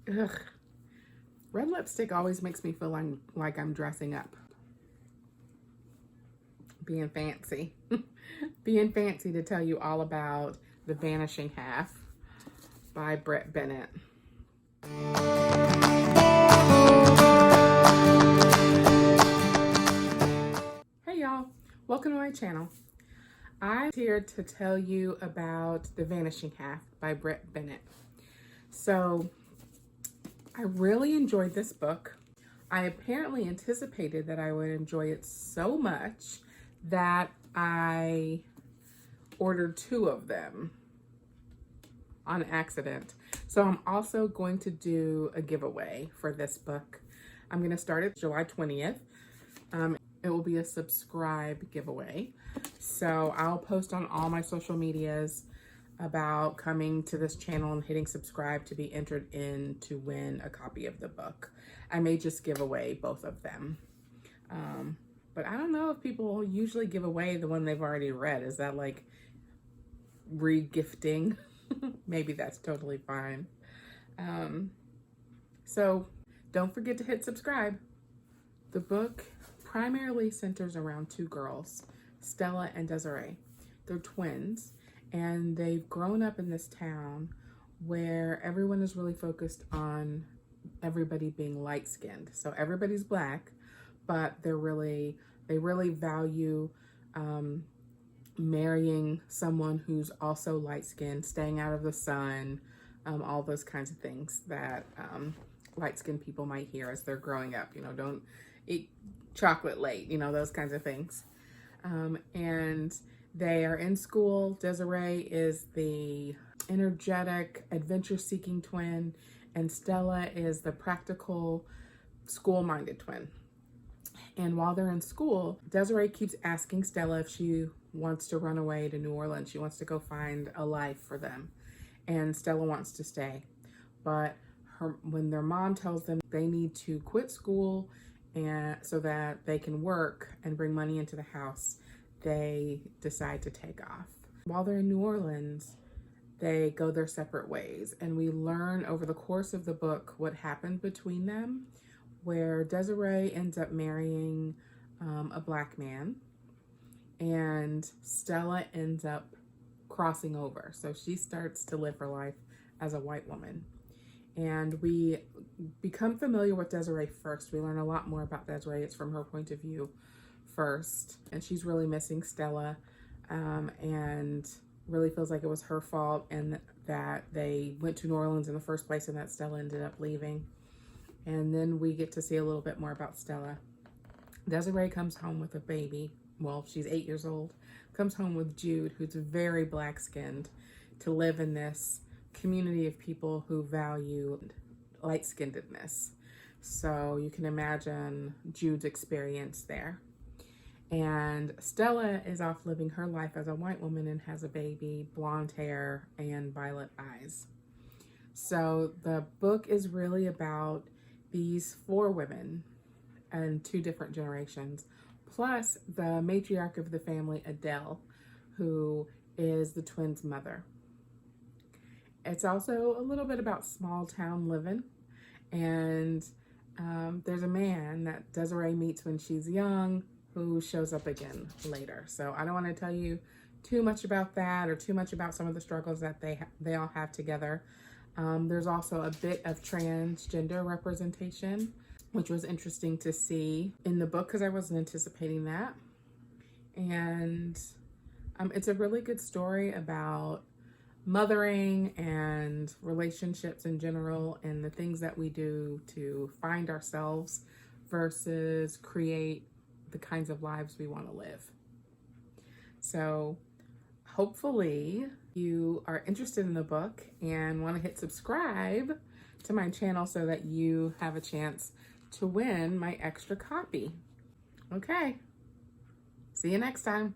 Ugh. Red lipstick always makes me feel like I'm dressing up. Being fancy. Being fancy to tell you all about The Vanishing Half by Brett Bennett. Hey y'all, welcome to my channel. I'm here to tell you about The Vanishing Half by Brett Bennett. So, I really enjoyed this book. I apparently anticipated that I would enjoy it so much that I ordered 2 of them on accident. So I'm also going to do a giveaway for this book. I'm going to start it July 20th. It will be a subscribe giveaway. So I'll post on all my social medias about coming to this channel and hitting subscribe to be entered in to win a copy of the book. I may just give away both of them. But I don't know if people usually give away the one they've already read. Is that like re-gifting? Maybe that's totally fine. So don't forget to hit subscribe. The book primarily centers around 2 girls, Stella and Desiree. They're twins, and they've grown up in this town where everyone is really focused on everybody being light-skinned. So everybody's black, but they really value marrying someone who's also light-skinned, staying out of the sun, all those kinds of things that light-skinned people might hear as they're growing up. You know, don't eat chocolate late, you know, those kinds of things. And they are in school. Desiree is the energetic, adventure-seeking twin, and Stella is the practical, school-minded twin. And while they're in school, Desiree keeps asking Stella if she wants to run away to New Orleans. She wants to go find a life for them. And Stella wants to stay. But when their mom tells them they need to quit school and so that they can work and bring money into the house, they decide to take off. While they're in New Orleans, they go their separate ways. And we learn over the course of the book what happened between them, where Desiree ends up marrying a black man, and Stella ends up crossing over. So she starts to live her life as a white woman. And we become familiar with Desiree first. We learn a lot more about Desiree. It's from her point of view first. And she's really missing Stella and really feels like it was her fault and that they went to New Orleans in the first place and that Stella ended up leaving. And then we get to see a little bit more about Stella. Desiree comes home with a baby. Well, she's 8 years old. Comes home with Jude, who's very black-skinned, to live in this community of people who value light-skinnedness. So you can imagine Jude's experience there. And Stella is off living her life as a white woman and has a baby, blonde hair, and violet eyes. So the book is really about these 4 women and 2 different generations, plus the matriarch of the family, Adele, who is the twins' mother. It's also a little bit about small town living, and there's a man that Desiree meets when she's young who shows up again later. So I don't want to tell you too much about that or too much about some of the struggles that they all have together. There's also a bit of transgender representation, which was interesting to see in the book because I wasn't anticipating that. And it's a really good story about mothering and relationships in general and the things that we do to find ourselves versus create the kinds of lives we want to live. So hopefully you are interested in the book and want to hit subscribe to my channel so that you have a chance to win my extra copy. Okay, see you next time.